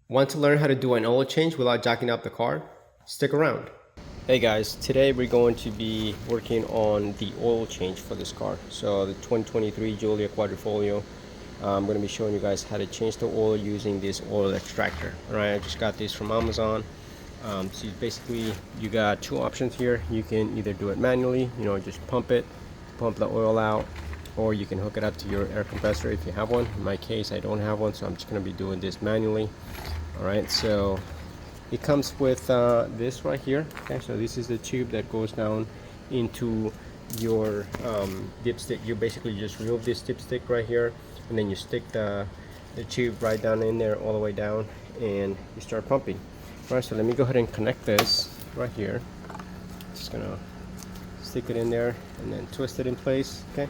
Want to learn how to do an oil change without jacking up the car? Stick around. Hey guys, today we're going to be working on the oil change for this car. So the 2023 Giulia Quadrifoglio. I'm going to be showing you guys how to change the oil using this oil extractor. Alright, I just got this from Amazon. So basically you got two options here. You can either do it manually, just pump the oil out, or you can hook it up to your air compressor if you have one. In my case, I don't have one, so I'm just going to be doing this manually. Alright, so it comes with this right here. Okay, so this is the tube that goes down into your dipstick. You basically just remove this dipstick right here, and then you stick the tube right down in there all the way down, and you start pumping. Alright, so let me go ahead and connect this right here. Just gonna stick it in there and then twist it in place. Okay.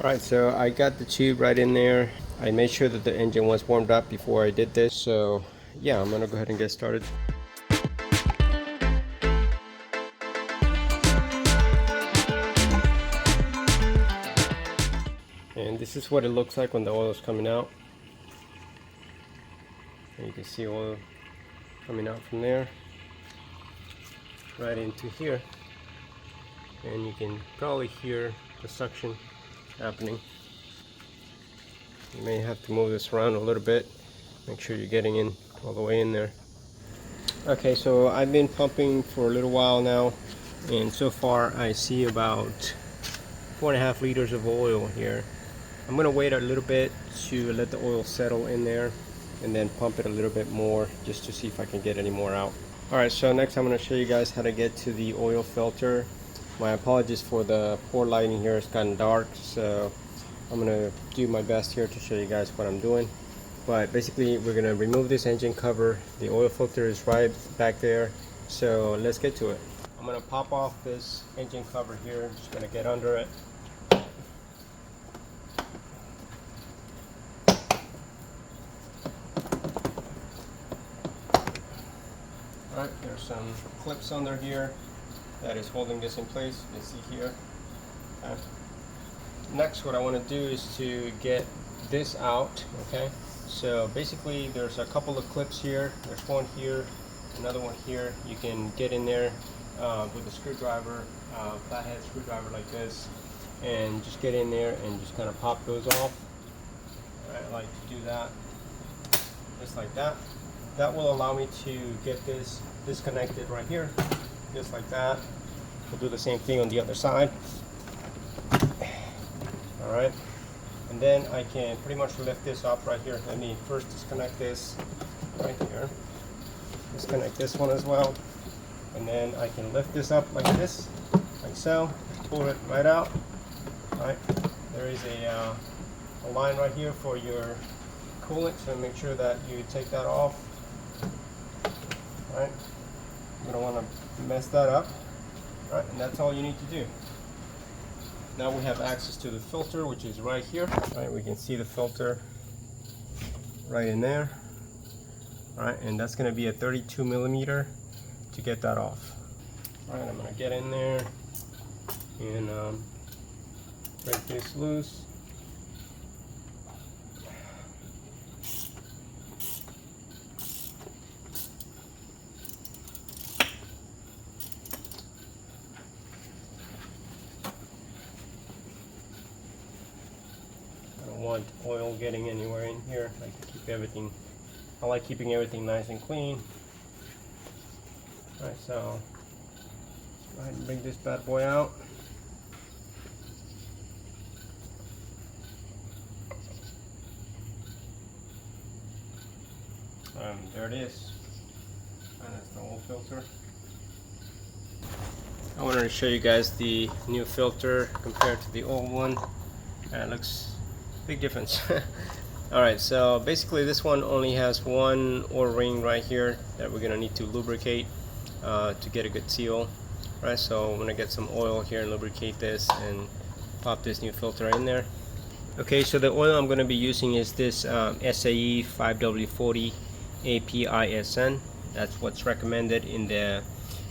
Alright, so I got the tube right in there. I made sure that the engine was warmed up before I did this. So yeah, I'm gonna go ahead and get started. And this is what it looks like when the oil is coming out. And you can see oil coming out from there right into here, and you can probably hear the suction happening. You may have to move this around a little bit, make sure you're getting in all the way in there. Okay, so I've been pumping for a little while now, and so far I see about 4.5 liters of oil here. I'm gonna wait a little bit to let the oil settle in there and then pump it a little bit more just to see if I can get any more out. Alright, so next I'm gonna show you guys how to get to the oil filter. My apologies for the poor lighting here, it's gotten dark, so I'm gonna do my best here to show you guys what I'm doing. But basically we're gonna remove this engine cover. The oil filter is right back there, so let's get to it. I'm gonna pop off this engine cover here. I'm just gonna get under it. Alright, there's some clips under here that is holding this in place. You can see here. Okay. Next, what I want to do is to get this out. Okay, so basically there's a couple of clips here. There's one here, another one here. You can get in there with a screwdriver, flathead screwdriver like this, and just get in there and just kind of pop those off. Alright, I like to do that just like that. That will allow me to get this disconnected right here, just like that. We'll do the same thing on the other side. Alright, and then I can pretty much lift this up right here. Let me first disconnect this right here. Disconnect this one as well. And then I can lift this up like this, like so. Pull it right out. Alright, there is a line right here for your coolant, so make sure that you take that off. Alright, you don't want to mess that up. Alright, and that's all you need to do. Now we have access to the filter, which is right here. Alright, we can see the filter right in there. Alright, and that's going to be a 32 millimeter to get that off. Alright, I'm going to get in there and break this loose. Want oil getting anywhere in here. I like to keep everything, I like keeping everything nice and clean. Alright, so go ahead and bring this bad boy out. There it is. And that's the old filter. I wanted to show you guys the new filter compared to the old one, and it looks big difference. Alright, so basically this one only has one oil ring right here that we're gonna need to lubricate to get a good seal. Right, so I'm gonna get some oil here and lubricate this and pop this new filter in there. Okay, so the oil I'm going to be using is this SAE 5W40 APISN. That's what's recommended in the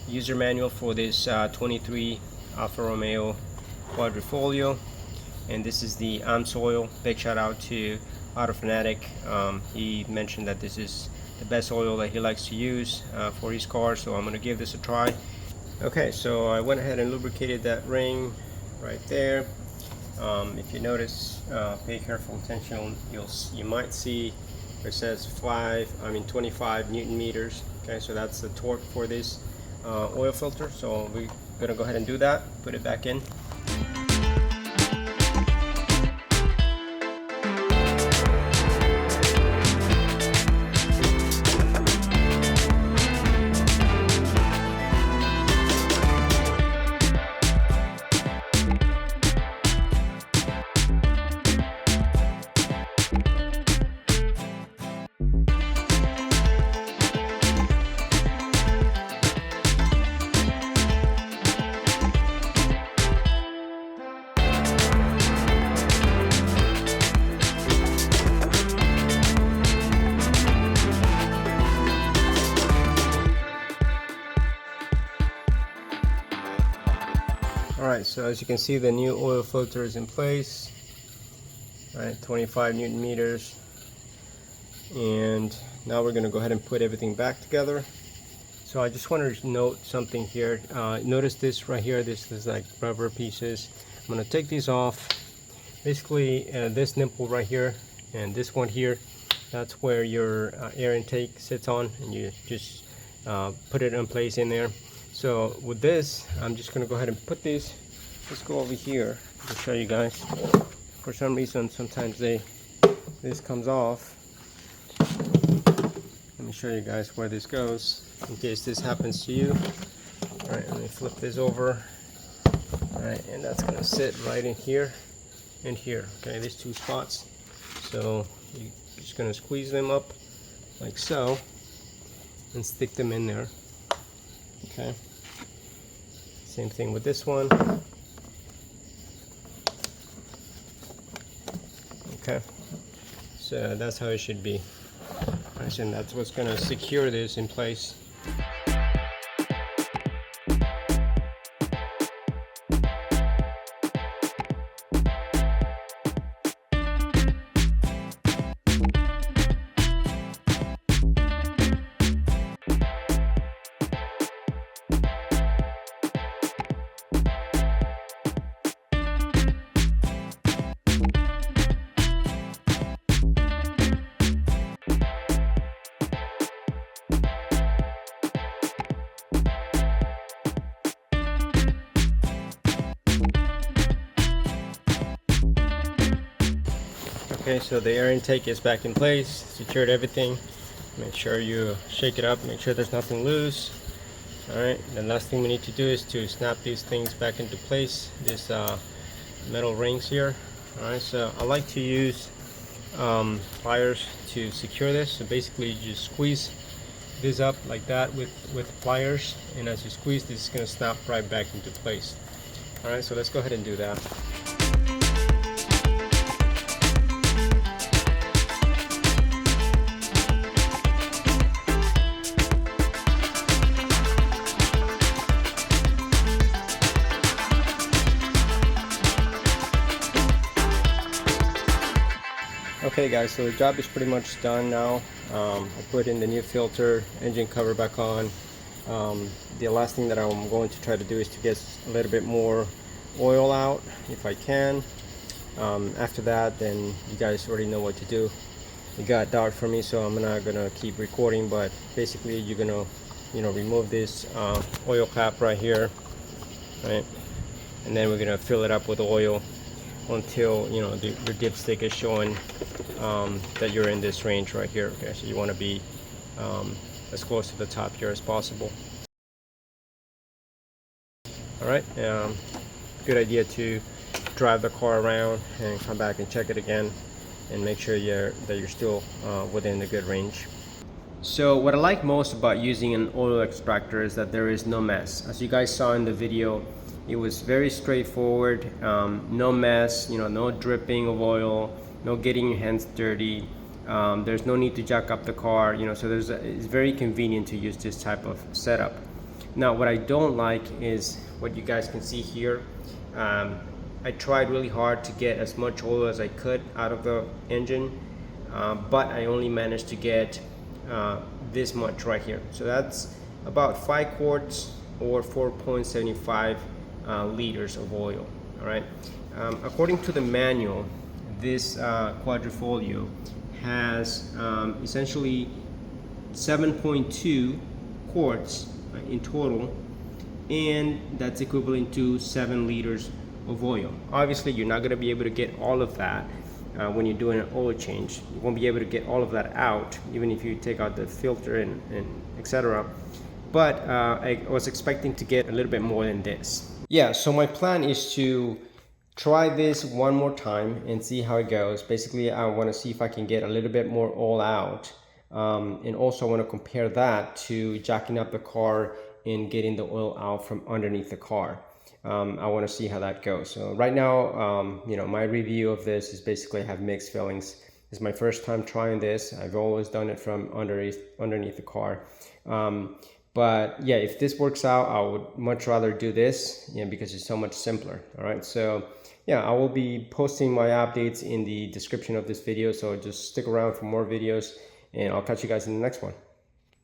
user manual for this 23 Alfa Romeo Quadrifoglio. And this is the AMS oil. Big shout out to Auto Fanatic. He mentioned that this is the best oil that he likes to use for his car, so I'm gonna give this a try. Okay, so I went ahead and lubricated that ring right there. If you notice, pay careful attention, you might see it says 25 Newton meters. Okay, so that's the torque for this oil filter. So we're gonna go ahead and do that, put it back in. Alright, so as you can see, the new oil filter is in place. Alright, 25 Newton meters. And now we're going to go ahead and put everything back together. So I just wanted to note something here. Notice this right here, this is like rubber pieces. I'm going to take these off. Basically, this nipple right here and this one here, that's where your air intake sits on, and you just put it in place in there. So with this, I'm just going to go ahead and put these. Let's go over here to show you guys. For some reason, sometimes this comes off. Let me show you guys where this goes in case this happens to you. All right, let me flip this over. All right, and that's going to sit right in here and here. Okay, these two spots. So you're just going to squeeze them up like so and stick them in there. Okay. Same thing with this one. Okay. So that's how it should be. And that's what's going to secure this in place. Okay, so the air intake is back in place, secured everything. Make sure you shake it up, make sure there's nothing loose. Alright, the last thing we need to do is to snap these things back into place, these metal rings here. Alright, so I like to use pliers to secure this. So basically you just squeeze this up like that with pliers, and as you squeeze, this is going to snap right back into place. Alright, so let's go ahead and do that. Okay guys, so the job is pretty much done now. I put in the new filter, engine cover back on. The last thing that I'm going to try to do is to get a little bit more oil out if I can. After that, then you guys already know what to do. It got dark for me, so I'm not gonna keep recording, but basically you're gonna remove this oil cap right here, right? And then we're gonna fill it up with oil until the dipstick is showing that you're in this range right here. Okay, so you want to be as close to the top here as possible. All right, good idea to drive the car around and come back and check it again and make sure that you're still within the good range. So what I like most about using an oil extractor is that there is no mess. As you guys saw in the video, it was very straightforward, no mess, no dripping of oil, no getting your hands dirty. There's no need to jack up the car, you know, so it's very convenient to use this type of setup. Now, what I don't like is what you guys can see here. I tried really hard to get as much oil as I could out of the engine, but I only managed to get this much right here. So that's about 5 quarts or 4.75 liters of oil. All right. According to the manual, this Quadrifoglio has essentially 7.2 quarts in total, and that's equivalent to 7 liters of oil. Obviously, you're not going to be able to get all of that when you're doing an oil change. You won't be able to get all of that out, even if you take out the filter and etc. But I was expecting to get a little bit more than this. Yeah, so my plan is to try this one more time and see how it goes. Basically, I want to see if I can get a little bit more oil out, and also I want to compare that to jacking up the car and getting the oil out from underneath the car. I want to see how that goes. So right now, you know, my review of this is basically I have mixed feelings. It's my first time trying this. I've always done it from underneath the car. But yeah, if this works out, I would much rather do this, you know, because it's so much simpler. All right, so yeah, I will be posting my updates in the description of this video, so just stick around for more videos, and I'll catch you guys in the next one.